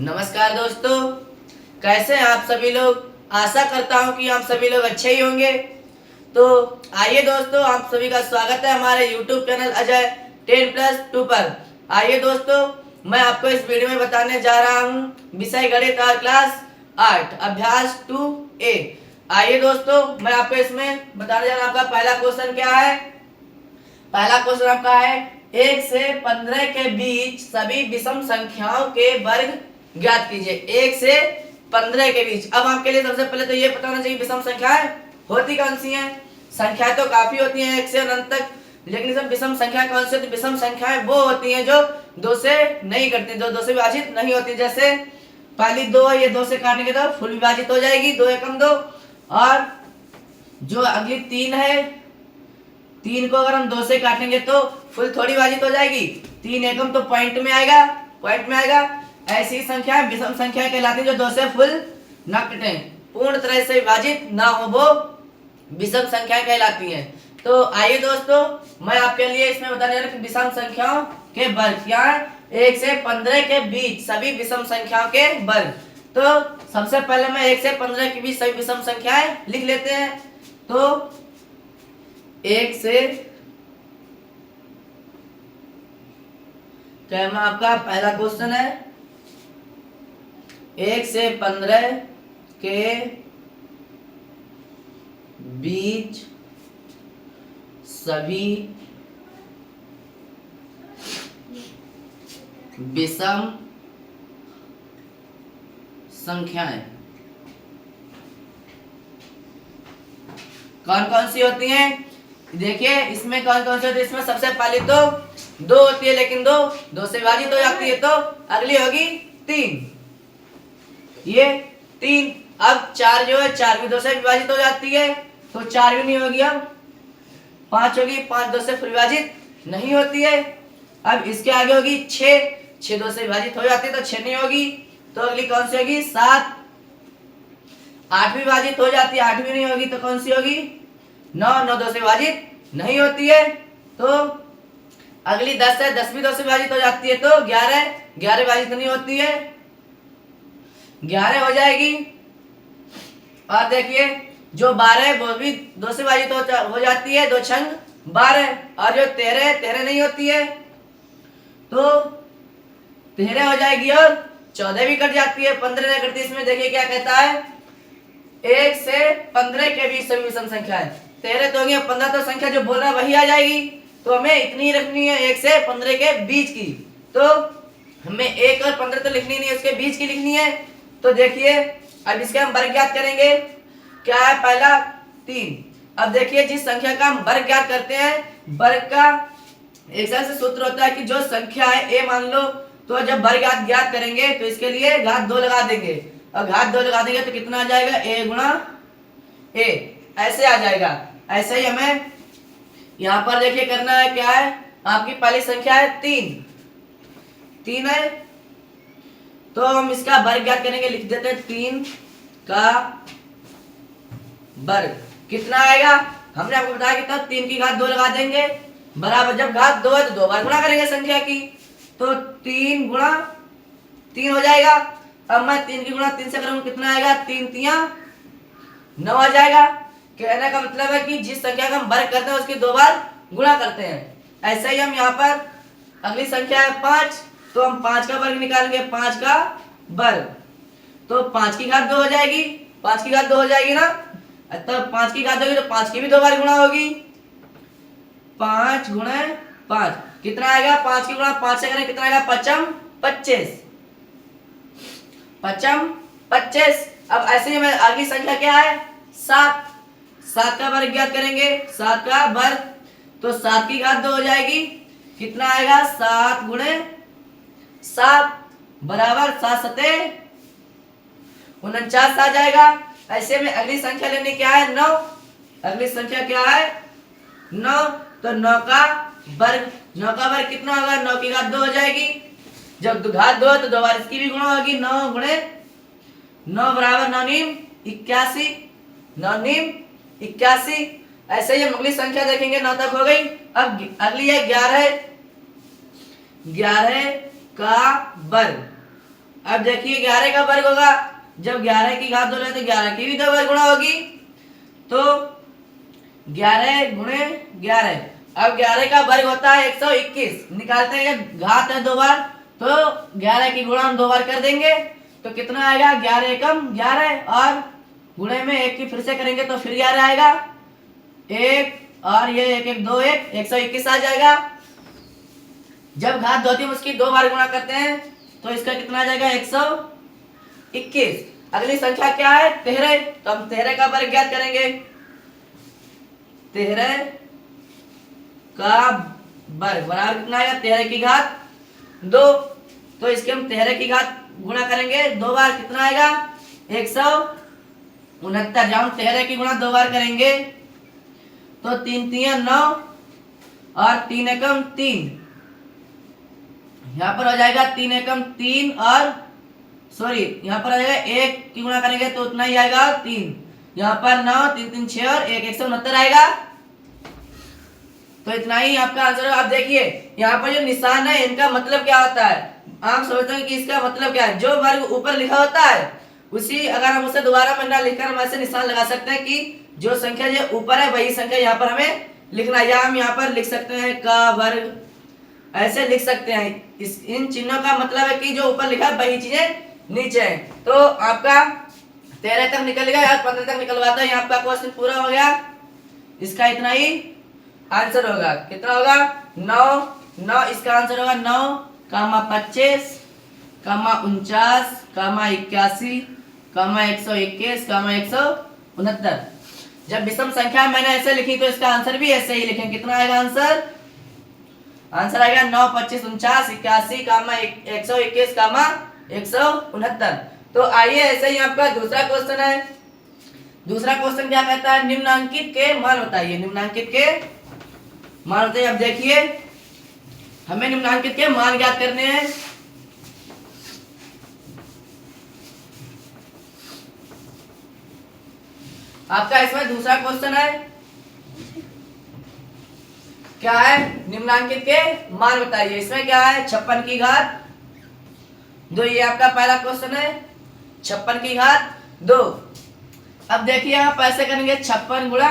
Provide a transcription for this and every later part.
नमस्कार दोस्तों, कैसे हैं आप सभी लोग। आशा करता हूं कि आप सभी लोग अच्छे ही होंगे। तो आइए दोस्तों, आप सभी का स्वागत है हमारे YouTube चैनल अजय 10+2 पर। आइए दोस्तों, मैं आपको इस वीडियो में बताने जा रहा हूं विषय गणित और क्लास 8 अभ्यास 2A। आइए दोस्तों, मैं आपको इसमें बताने जा रहा हूं। आपका पहला क्वेश्चन क्या है। पहला क्वेश्चन आपका है 1 से 15 के बीच सभी विषम संख्याओं के वर्ग ज्ञात कीजिए। 1 से 15 के बीच। अब आपके लिए सबसे पहले तो ये पता होना चाहिए विषम संख्याएं होती कौन सी हैं। संख्या तो काफी होती हैं 1 से अनंत तक, लेकिन सब विषम संख्या कौन सी होती है। विषम संख्याएं वो होती हैं जो 2 से नहीं कटती, जो 2 से विभाजित नहीं होती। जैसे पहली 2 है, ये 2 से काटेंगे तो फुल विभाजित हो जाएगी, 2 एकम 2। और जो अगली 3 है, 3 को अगर हम 2 से काटेंगे तो फुल थोड़ी विभाजित हो जाएगी, 3 एकम तो पॉइंट में आएगा, पॉइंट में आएगा। ऐसी संख्या विषम संख्या कहलाती है जो 2 से फुल न कटे, पूर्ण तरह से विभाजित ना हो, वो विषम संख्या कहलाती हैं। तो आइए दोस्तों, मैं आपके लिए इसमें बताने जा रहा हूं विषम संख्याओं के वर्ग क्या है। 1 से 15 के बीच सभी विषम संख्याओं के वर्ग। तो सबसे पहले मैं 1 से 15 के बीच सभी विषम संख्याएं लिख लेते हैं। तो 1 से क्या में आपका पहला क्वेश्चन है 1 से 15 के बीच सभी विषम संख्याएं कौन कौन सी होती हैं। देखिए इसमें कौन कौन सी होती है। इसमें सबसे पहले तो 2 होती है, लेकिन 2 से विभाजित हो जाती है, तो अगली होगी 3। ये 3। अब 4 जो है 4 भी 2 से विभाजित हो जाती है, तो 4 भी नहीं होगी। अब 5 होगी, 5 2 से विभाजित नहीं होती है। अब इसके आगे होगी 6, 6 2 से विभाजित हो जाती है, तो 6 नहीं होगी। तो अगली कौन सी होगी 7, 8 भी विभाजित हो जाती है, 8 भी नहीं होगी, तो कौन सी होगी 9, 9 2 से विभाजित नहीं होती है। तो अगली 10 है, 10 भी 2 से विभाजित हो जाती है, तो 11, 11 विभाजित नहीं होती है, 11 हो जाएगी। और देखिए जो 12 है वो भी 2 से विभाजित हो जाती है, 2 छंग 12। और जो 13 13 नहीं होती है, तो 13 हो जाएगी। और 14 भी कट जाती है, 15 नहीं कटती। इसमें देखिए क्या कहता है 1 से 15 के बीच सभी विषम संख्याएं। 13 तो होगी, 15 तो संख्या जो बोल रहा है वही आ जाएगी। तो हमें इतनी रखनी है 1 से 15 के बीच की। तो हमें 1 और 15 तो लिखनी नहीं है, उसके बीच की लिखनी है। तो देखिए अब इसके हम वर्ग ज्ञात करेंगे। क्या है पहला 3। अब देखिए जिस संख्या का हम वर्ग ज्ञात करते हैं, वर्ग का एक से सूत्र होता है कि जो संख्या है a मान लो, तो जब वर्ग ज्ञात करेंगे तो इसके लिए घात 2 लगा देंगे। और घात 2 लगा देंगे तो कितना आ जाएगा a गुणा a, ऐसे आ जाएगा। ऐसे ही हमें यहाँ पर देखिए करना है। क्या है आपकी पहली संख्या है 3 है, तो हम इसका वर्ग ज्ञात करेंगे। लिख देते हैं 3 का वर्ग कितना आएगा। हमने आपको बताया कि तब 3 की घात 2 लगा देंगे, बराबर जब घात 2 है तो 2 बार गुणा करेंगे संख्या की, तो 3 गुणा 3 हो जाएगा। अब मैं 3 की गुणा 3 से करूंगा, कितना आएगा 3 3 9 आ जाएगा। कहने का मतलब है कि जिस संख्या का हम वर्ग करते हैं उसकी 2 बार गुणा करते हैं। ऐसे ही हम यहाँ पर अगली संख्या है 5, तो हम 5 का वर्ग निकालेंगे, 5 का वर्ग, तो 5 की घात 2 हो जाएगी, 5 की घात 2 हो जाएगी ना। तब 5 की घात होगी तो 5 की भी 2 बार गुणा होगी, 5 गुणे 5 कितना आएगा। 5 की गुणा 5 से करें कितना आएगा 5 25, 5 25। अब ऐसे ही हमें अगली संख्या क्या है 7, 7 का वर्ग ज्ञात करेंगे, 7 का वर्ग, तो 7 की घात 2 हो जाएगी, कितना आएगा 7 गुणे 7 बराबर 7 सते 49 आ जाएगा। ऐसे में अगली संख्या लेनी क्या है 9। अगली संख्या क्या है 9, तो 9 का वर्ग, 9 का वर्ग कितना होगा 9 की घात 2 हो जाएगी। जब घात 2 है तो 2 बार इसकी भी गुणा होगी, 9 गुणे 9 बराबर 9 नीम 81, 9 नीम 81। ऐसे ही हम अगली संख्या देखेंगे, 9 तक हो गई। अब अगली है 11, 11 का वर्ग, अब देखिए 11 का वर्ग होगा, जब 11 की घात 2 ले तो 11 की भी 2 बार गुणा होगी, तो 11 गुणे 11। अब 11 का वर्ग होता है 121, निकालते हैं, घात है 2 बार तो 11 की गुणा हम 2 बार कर देंगे, तो कितना आएगा 11 एकम 11, और गुणे में 1 की फिर से करेंगे तो फिर 11 आएगा, 1 और ये 1 1 2 1 121 आ जाएगा। जब घात 2 थी उसकी 2 बार गुणा करते हैं तो इसका कितना आ जाएगा 121। अगली संख्या क्या है 13, तो हम 13 का वर्ग ज्ञात करेंगे। 13 का वर्ग बराबर कितना आएगा 13 की घात 2, तो इसके हम 13 की घात गुणा करेंगे 2 बार, कितना आएगा 169। जब हम 13 की गुणा 2 बार करेंगे तो 3 3 9 और 3 एकम 3, यहाँ पर हो जाएगा 3 एकम 3, और सॉरी यहाँ पर आ जाएगा 1 की गुणा करेंगे तो उतना ही आएगा 3, यहाँ पर 9 3 3 6 और 1 169 आएगा। तो इतना ही आपका आंसर है। आप देखिए यहाँ पर जो निशान है इनका मतलब क्या होता है, आप समझते हैं कि इसका मतलब क्या है। जो वर्ग ऊपर लिखा होता है उसी अगर हम उसे दोबारा पन्ना लिखकर हम ऐसे निशान लगा सकते हैं कि जो संख्या जो ऊपर है वही संख्या यहाँ पर हमें लिखना है, या हम यहाँ पर लिख सकते हैं का वर्ग, ऐसे लिख सकते हैं। इन चिन्हों का मतलब है कि जो ऊपर लिखा है वही चीजें नीचे है। तो आपका 13 तक निकल गया, 15 तक निकलवाता है, आपका क्वेश्चन पूरा हो गया। इसका इतना ही आंसर होगा, कितना होगा 9 9, इसका आंसर होगा 9 कामा 25 कामा 49 कामा 81 कामा 121 कामा 169। जब विषम संख्या मैंने ऐसे लिखी तो इसका आंसर भी ऐसे ही लिखें। कितना आएगा आंसर, आंसर आएगा 9 25 49 81 कामा 121 कामा 169। तो आइए ऐसे ही आपका दूसरा क्वेश्चन है। दूसरा क्वेश्चन क्या कहता है, निम्नांकित के मान बताइए। निम्नांकित के मान बताइए। अब देखिए हमें निम्नांकित के मान ज्ञात करने हैं। आपका इसमें दूसरा क्वेश्चन है, क्या है, निम्नांकित के मान बताइए। इसमें क्या है 56 की घात 2, ये आपका पहला क्वेश्चन है 56 की घात 2। अब देखिए आप ऐसे करेंगे 56 गुणा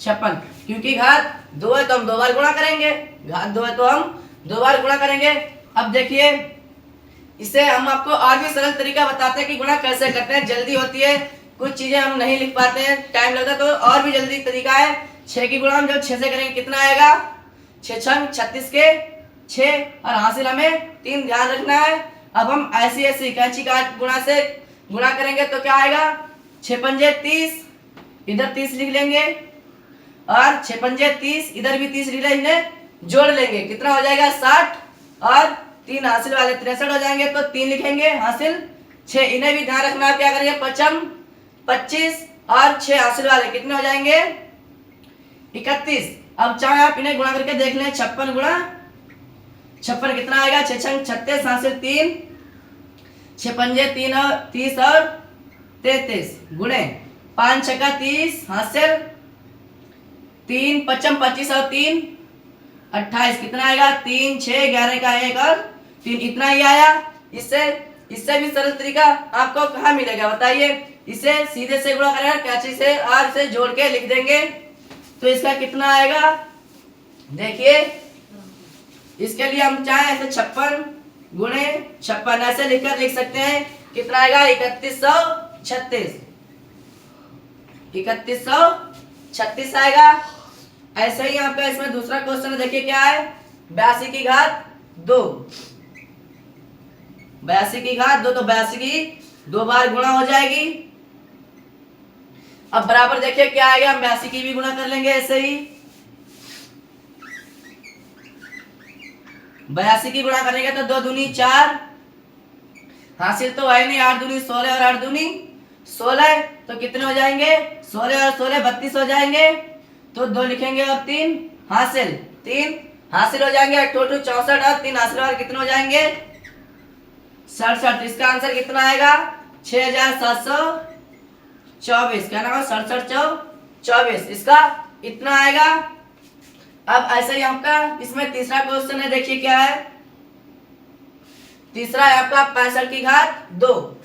56, क्योंकि घात 2 है तो हम 2 बार गुणा करेंगे, घात 2 है तो हम 2 बार गुणा करेंगे। अब देखिए इसे हम आपको और भी सरल तरीका बताते हैं कि गुणा कैसे करते हैं। जल्दी होती है, कुछ चीजें हम नहीं लिख पाते हैं, टाइम लगता है, तो और भी जल्दी तरीका है। 6 की गुणा हम जब 6 से करेंगे कितना आएगा 6 छंग 36 के 6, और हासिल हमें 3 ध्यान रखना है। अब हम ऐसी ऐसी कैंची काट गुणा से गुणा करेंगे तो क्या आएगा 6 पंजे 30, इधर 30 लिख लेंगे, और 6 पंजे 30, इधर भी 30 लिख लेंगे, इन्हें जोड़ लेंगे, कितना हो जाएगा 60, और 3 हासिल वाले 63 हो जाएंगे, तो 3 लिखेंगे हासिल 6, इन्हें भी ध्यान रखना। क्या करेंगे 55 25 और 6 हासिल वाले कितने हो जाएंगे 31। अब चाहे आप इन्हें गुणा करके देख लें, 56 गुणा 56 कितना आएगा 6 छंग 36 हासिल 3, 6 पंजे 3 और 30 और 33 गुणे 5 छक्का 30 हासिल 3 पचम 25 और 3 28, कितना आएगा 3 6 11 का 1 और 3, इतना ही आया। इससे भी सरल तरीका आपको कहाँ मिलेगा बताइए। इसे सीधे से गुणा करेंगे कैंची से और इसे जोड़ के लिख देंगे, तो इसका कितना आएगा देखिए। इसके लिए हम चाहे ऐसे 56 गुणे 56 ऐसे लिखकर लिख सकते हैं, कितना आएगा 3136, 3136 आएगा। ऐसे ही आपका इसमें दूसरा क्वेश्चन देखिए क्या है 82 की घात 2, 82 की घात 2, तो 82 की 2 बार गुणा हो जाएगी। अब बराबर देखिए क्या आएगा, हम 82 की भी गुणा कर लेंगे ऐसे ही। 82 की गुणा करेंगे तो 2 दूनी 4, हासिल तो है नहीं 8 दूनी 16 और 8 दूनी 16, तो कितने हो जाएंगे 16 और 16 32 हो जाएंगे, तो 2 लिखेंगे और 3 हासिल 3 हासिल हो जाएंगे, टोटल 64 और 3 हासिल और कितने हो जाएंगे 67। इसका आंसर कितना आएगा 6724, क्या नाम है 6724, इसका इतना आएगा। अब ऐसे ही आपका इसमें तीसरा क्वेश्चन है, देखिए क्या है तीसरा है आपका 65 की घात 2,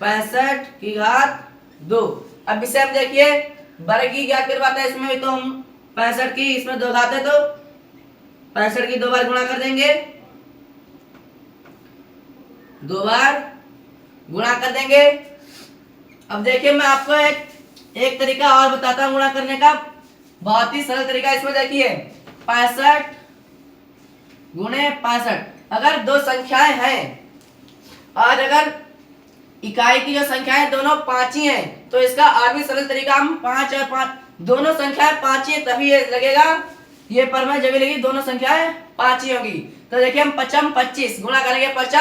65 की घात 2। अब इसे हम देखिए वर्ग की ज्ञात करवाता है, इसमें भी तो हम 65 की इसमें 2 घात है तो 65 की 2 बार गुणा कर देंगे, 2 बार गुणा कर देंगे। अब देखिए मैं आपको एक तरीका और बताता हूं गुणा करने का, बहुत ही सरल तरीका। इसमें देखिए 65 गुणे 65, अगर दो संख्याएं हैं और अगर इकाई की जो संख्याएं दोनों 5 ही हैं तो इसका और भी सरल तरीका, हम 5 और 5 दोनों संख्याएं 5 ही है तभी ये लगेगा, ये परमेय जब लगेगी दोनों संख्याएं 5 ही होगी। तो देखिए हम 5 25 गुणा करेंगे, 5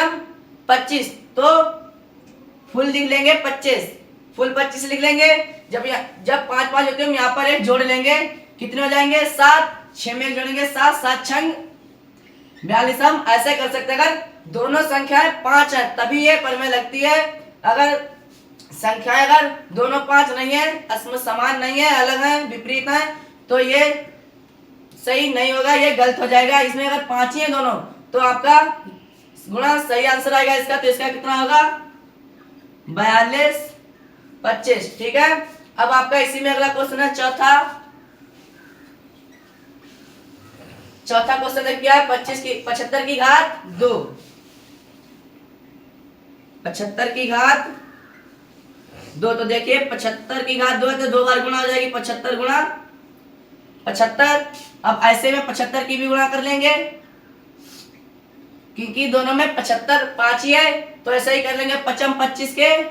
25 तो फुल लिख लेंगे 25, फुल 25 लिख लेंगे। जब 5 5 होते हैं हम यहाँ पर एक जोड़ लेंगे, कितने हो जाएंगे 7, 6 में एक जोड़ेंगे 7, 7 छंग 42। हम ऐसे कर सकते हैं, अगर दोनों संख्याएं 5 है तभी ये परमेय लगती है, अगर संख्याएं अगर दोनों 5 नहीं है, इसमें समान नहीं है, अलग है, विपरीत है, तो ये सही नहीं होगा, ये गलत हो जाएगा। इसमें अगर 5 ही है दोनों तो आपका गुणा सही आंसर आएगा इसका, तो इसका कितना होगा 42 25। ठीक है, अब आपका इसी में अगला क्वेश्चन है चौथा क्वेश्चन क्या है, 75 की घात 2, 75 की घात 2। तो देखिए 75 की घात 2 है तो 2 बार गुणा हो जाएगी, 75 गुणा 75। अब ऐसे में 75 की भी गुणा कर लेंगे, क्योंकि दोनों में 75 5 ही है, तो ऐसे ही कर लेंगे। 5 25 के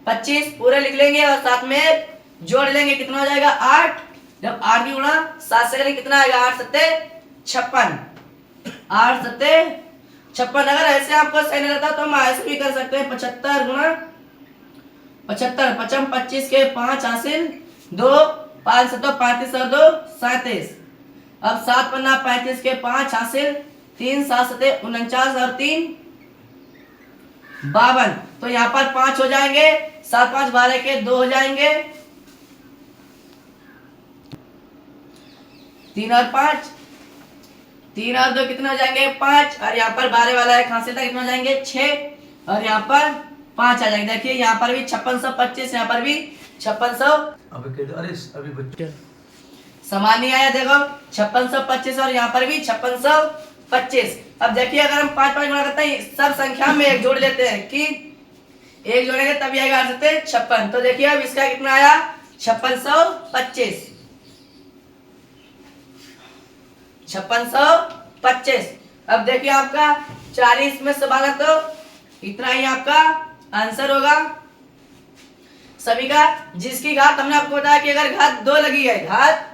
25 पूरे लिख लेंगे और साथ में जोड़ लेंगे, कितना हो जाएगा 8। जब 8 की गुणा 7 से करेंगे कितना आएगा 8 7 56, 8 7 56। अगर ऐसे आपको सही नहीं रहता तो हम ऐसे भी कर सकते हैं, 75 गुणा 75, 5 25 के 5 हासिल 2, 5 7 35 और 2 37। अब 7 पन्ना 35 के 5 हासिल 3, 7 7 49 और 3 52। तो यहाँ पर 5 हो जाएंगे, 7 5 12 के 2 हो जाएंगे, 3 और 5 3 और 2 कितने हो जाएंगे 5, और यहाँ पर 12 वाला एक हासिल था, कितने हो जाएंगे 6, और यहाँ पर 5 आ जाएंगे। देखिए यहाँ पर भी 5625, यहाँ पर भी 5600। अभी बच्चे समान नहीं आया, देखो 5625 और यहाँ पर भी 5625। अब देखिए अगर हम 5 5 गुणा करते हैं सब संख्या में एक जोड़ लेते हैं, कि एक जोड़ेंगे तभी आएगा 8 7 56। तो देखिए अब इसका कितना आया 5625, 5625। अब देखिए आपका 40 में से 12 तो इतना ही आपका आंसर होगा सभी का, जिसकी घात हमने आपको बताया कि अगर घात 2 लगी है, घात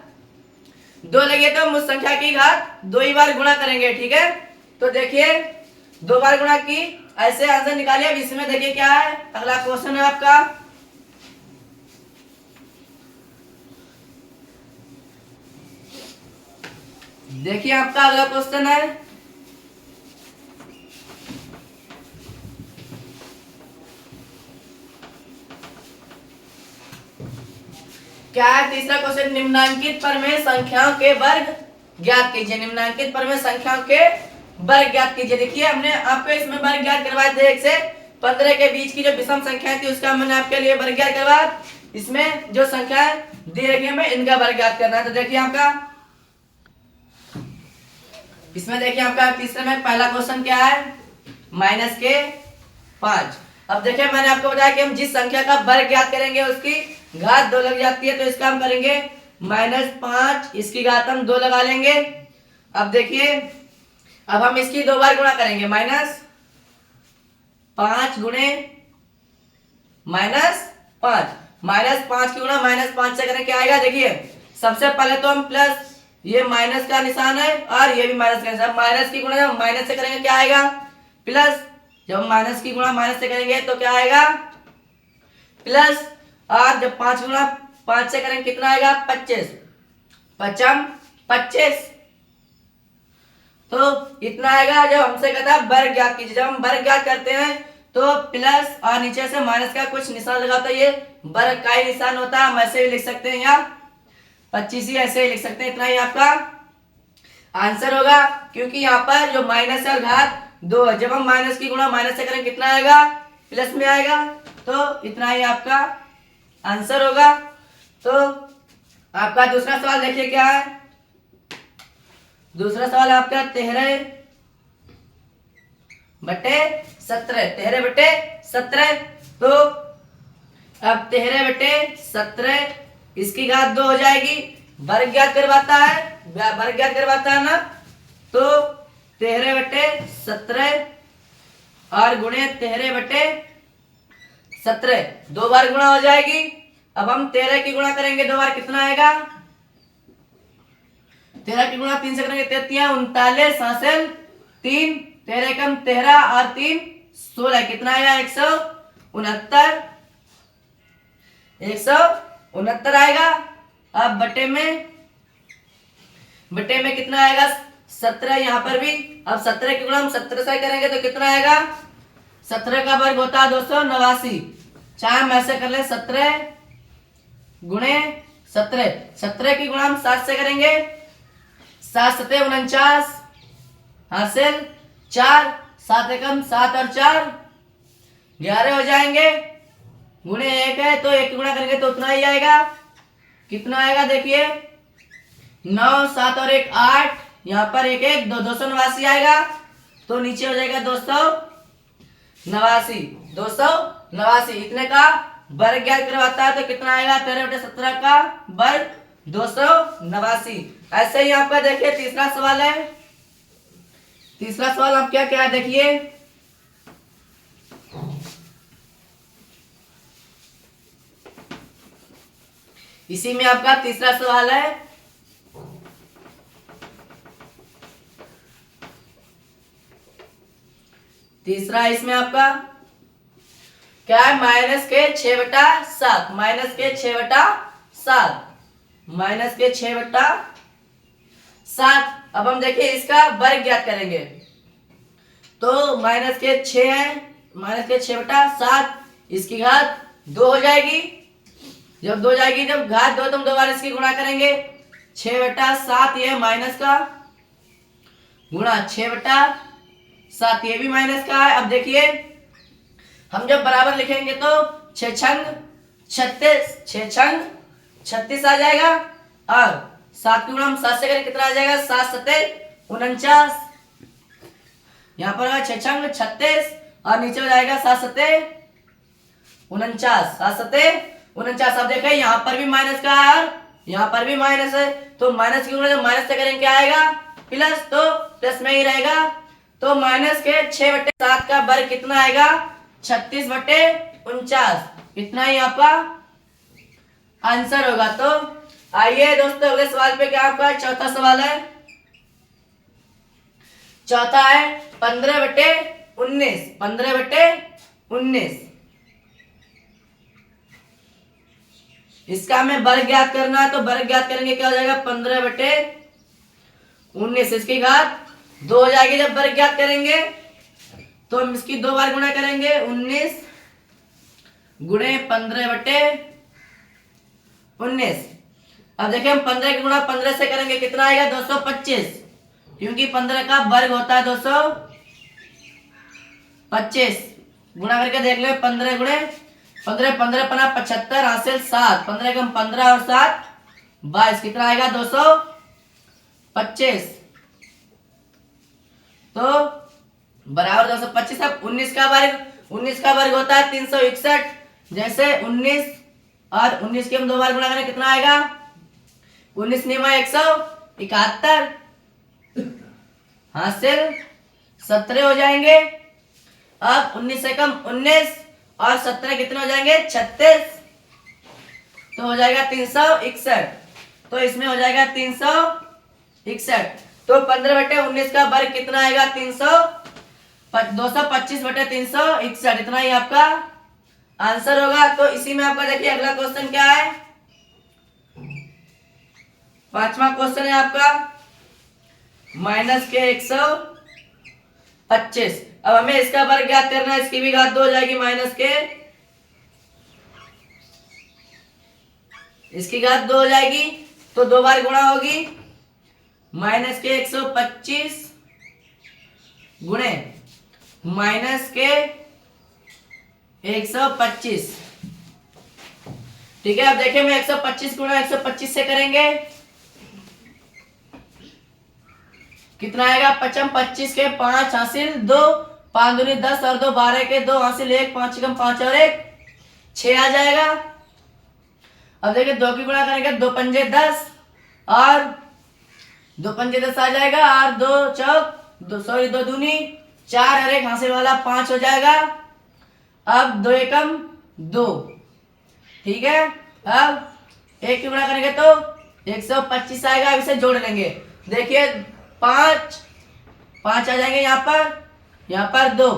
2 लगी है तो हम उस संख्या की घात 2 ही बार गुणा करेंगे। ठीक है, तो देखिए 2 बार गुणा की, ऐसे आंसर निकालिए। अब इसमें देखिए क्या है, अगला क्वेश्चन है आपका देखिए आपका अगला क्वेश्चन है क्या है, तीसरा क्वेश्चन, निम्नांकित परमेय संख्याओं के वर्ग ज्ञात कीजिए। निम्नांकित परमेय संख्याओं के वर्ग ज्ञात कीजिए। देखिए हमने आपको इसमें वर्ग ज्ञात करवाए थे, 1 से 15 के बीच की जो विषम संख्याएं थी उसका मैंने आपके लिए वर्ग ज्ञात करवाया। इसमें जो संख्याएं दी रखी है हमें इनका वर्ग ज्ञात करना है। तो देखिए आपका इसमें देखिए आपका तीसरे में पहला क्वेश्चन क्या है, -5। अब देखिए मैंने आपको बताया कि हम जिस संख्या का वर्ग ज्ञात करेंगे उसकी घात 2 लग जाती है, तो इसका हम करेंगे -5, इसकी घात हम 2 लगा लेंगे। अब देखिए अब हम इसकी 2 बार गुणा करेंगे, -5 गुणे -5, -5 की गुणा -5 से करें क्या आएगा। देखिए सबसे पहले तो हम प्लस, ये माइनस का निशान है और ये भी माइनस का निशान, माइनस की गुणा जब माइनस से करेंगे क्या आएगा प्लस, जब माइनस की गुणा माइनस से करेंगे तो क्या आएगा प्लस, और जब 5 गुणा 5 से करेंगे कितना आएगा 25, 5 25। तो इतना आएगा। जब हमसे कहता है वर्ग ज्ञात कीजिए, जब हम वर्ग ज्ञात करते हैं तो प्लस और नीचे से माइनस का कुछ निशान लगाता है, ये वर्ग का ही निशान होता है, हम ऐसे भी लिख सकते हैं या 25 ही ऐसे ही लिख सकते हैं। इतना ही आपका आंसर होगा, क्योंकि यहाँ पर जो माइनस है और घात 2 है। जब हम माइनस की गुणा माइनस से करेंगे कितना आएगा, प्लस में आएगा। तो इतना ही आपका आंसर होगा। तो आपका दूसरा सवाल देखिए क्या है। दूसरा सवाल आपका 13/17, 13/17। तो अब 13/17 इसकी घात 2 हो जाएगी। वर्ग ज्ञात करवाता है ना। तो 13/17 और गुणे 13/17 दो बार गुणा हो जाएगी। अब हम 13 की गुणा करेंगे 2 बार, कितना आएगा, 13 की गुणा 3 से करेंगे 39 हासिल 3, 13 कम 13 और 3 16, कितना आएगा 169 आएगा। अब बटे में कितना आएगा 17, यहाँ पर भी। अब 17 की गुणा हम 17 से करेंगे तो कितना आएगा, 17 का वर्ग होता है 289। चाहे हम ऐसे कर ले 17 गुणे 17, 17 की गुणा हम 7 से करेंगे, 7 7 49 हासिल 4, 7 एकम 7 और 4 11 हो जाएंगे। गुणे 1 है तो 1 की गुणा करेंगे तो उतना ही आएगा। कितना आएगा देखिए 9, 7 और 1 8, यहाँ पर 1 1 289 आएगा। तो नीचे हो जाएगा 289। इतने का वर्ग ज्ञात करवाता है तो कितना आएगा 13/17 का वर्ग 289। ऐसे ही आपका देखिए तीसरा सवाल है। तीसरा सवाल आप क्या क्या है देखिए। इसी में आपका तीसरा सवाल है। तीसरा इसमें आपका क्या है, माइनस के 6/7, माइनस के 6/7। अब हम देखिए इसका वर्ग ज्ञात करेंगे। तो माइनस के 6 है, माइनस के 6/7 इसकी घात 2 हो जाएगी। जब 2 हो जाएगी, जब घात 2 तो हम 2 बार इसकी गुणा करेंगे। 6/7 ये माइनस का गुणा 6/7 ये भी माइनस का है। अब देखिए हम जब बराबर लिखेंगे तो 6 छंग 36 आ जाएगा। और 7 की गुणा हम 7 से करें कितना आ जाएगा, 7 7 49। यहाँ पर 6 छंग 36 और नीचे हो जाएगा 7 7 49, 7 7 49। अब देखें यहाँ पर भी माइनस का है और यहाँ पर भी माइनस है। तो माइनस की गुणा जब माइनस से करेंगे क्या आएगा, प्लस, तो प्लस में ही रहेगा। तो माइनस के 6/7 का वर्ग कितना आएगा, 36/49। इतना ही आपका आंसर होगा। तो आइए दोस्तों अगले सवाल पे क्या आपका चौथा सवाल है। चौथा है 15/19, 15/19। इसका हमें वर्ग ज्ञात करना है। तो वर्ग ज्ञात करेंगे क्या हो जाएगा 15/19, इसकी घात 2 हो जाएगी। जब वर्ग ज्ञात करेंगे तो हम इसकी 2 बार गुणा करेंगे, 19 गुणे 15/19। अब देखिए हम 15 की गुणा 15 से करेंगे कितना आएगा 225, क्योंकि 15 का वर्ग होता है 225। गुणा करके देख ले 15 गुणे 15, 15 पना 75 हासिल 7, 15 कम 15 और 7 22, कितना आएगा 225। तो बराबर 225। अब 19 का वर्ग होता है 361। जैसे 19 और 19 के हम 2 बार गुणा करें कितना आएगा, 19 निमा 171 हासिल 17 हो जाएंगे। अब 19 से कम 19 और 17 कितने हो जाएंगे 36, तो हो जाएगा 361। तो इसमें हो जाएगा 361। तो 15/19 का वर्ग कितना आएगा 225/361। इतना ही आपका आंसर होगा। तो इसी में आपका देखिए अगला क्वेश्चन क्या है, 5वां क्वेश्चन है आपका माइनस के 125। अब हमें इसका वर्ग ज्ञात करना है। इसकी भी घात 2 हो जाएगी, माइनस के इसकी घात 2 हो जाएगी तो 2 बार गुणा होगी। माइनस के 125 गुणे माइनस के 125। ठीक है, अब देखिए मैं 125 गुणा 125 से करेंगे, कितना आएगा? 25 के 5 हासिल 2, 5 दूनी 10 और 2 12 के 2 हासिल 1, 5 कम 5 और 1 6 आ जाएगा। अब देखिए 2 की गुणा करेंगे, 2 पंजे 10 और 2 पंजे 10 आ जाएगा, और 2 चौक 2 दूनी 4 और 1 हासिल वाला 5 हो जाएगा। अब 2 एकम 2। ठीक है, अब 1 की गुणा करेंगे तो 125 आएगा। अब इसे जोड़ लेंगे, देखिए 5 5 आ जाएंगे यहाँ पर 2,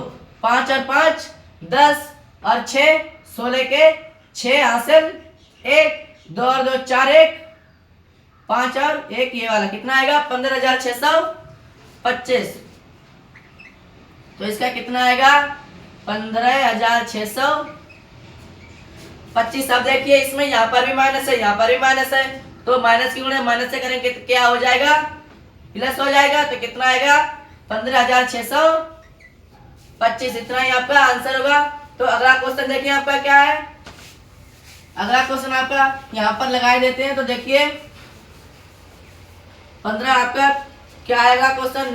5 और 5 10 और 6 16 के 6 हासिल 1, 2 और 2 4 1 5 और 1 ये वाला कितना आएगा? 15,625। तो इसका कितना आएगा? 15,625। अब देखिए इसमें यहाँ पर भी माइनस है, यहाँ पर भी माइनस है, तो माइनस की गुणा माइनस से करेंगे तो क्या हो जाएगा? प्लस हो जाएगा। तो कितना आएगा? 15,625। इतना ही आपका आंसर होगा। तो अगला क्वेश्चन देखिए आपका क्या है। अगला क्वेश्चन आपका यहाँ पर लगाए देते हैं। तो देखिए 15 आपका क्या आएगा क्वेश्चन?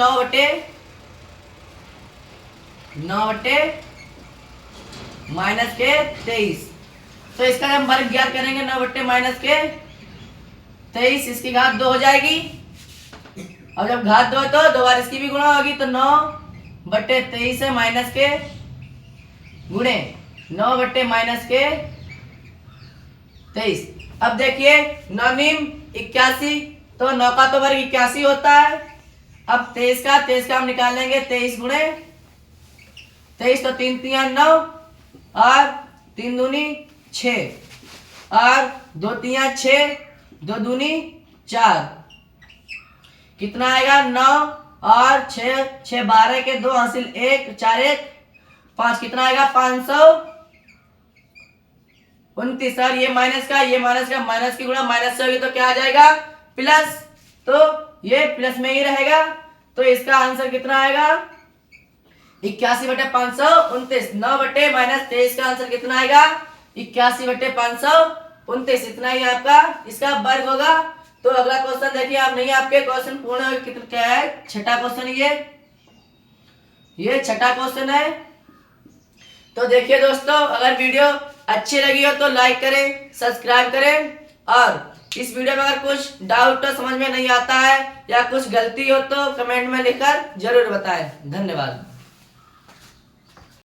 9 माइनस के 23। तो इसका हम वर्ग ज्ञात करेंगे, 9 माइनस के 23, इसकी घात 2 हो जाएगी। और जब घात 2 तो 2 बार इसकी भी गुणा होगी, तो 9/23 है माइनस के गुणे 9/- के 23। अब देखिए 9 नीम 81, तो 9 का तो वर्ग 81 होता है। अब 23 का हम निकाल लेंगे, 23 गुणे 23, तो 3 3 9 और 3 दूनी 6 और 2 3 6, 2 दूनी 4, कितना आएगा? 9 और 6 6 12 के 2 हासिल 1 4 1 5, कितना आएगा? 529। और ये माइनस का माइनस की गुणा माइनस से होगी तो क्या आ जाएगा? प्लस। तो ये प्लस में ही रहेगा। तो इसका आंसर कितना आएगा? 81/529। 9/- का आंसर कितना आएगा? 81/529। इतना ही आपका इसका वर्ग होगा। तो अगला क्वेश्चन देखिए आप, नहीं आपके क्वेश्चन पूर्ण कितना क्या है? छठा क्वेश्चन ये छठा क्वेश्चन है। तो देखिए दोस्तों, अगर वीडियो अच्छी लगी हो तो लाइक करें, सब्सक्राइब करें, और इस वीडियो में अगर कुछ डाउट समझ में नहीं आता है या कुछ गलती हो तो कमेंट में लिखकर जरूर बताएं। धन्यवाद।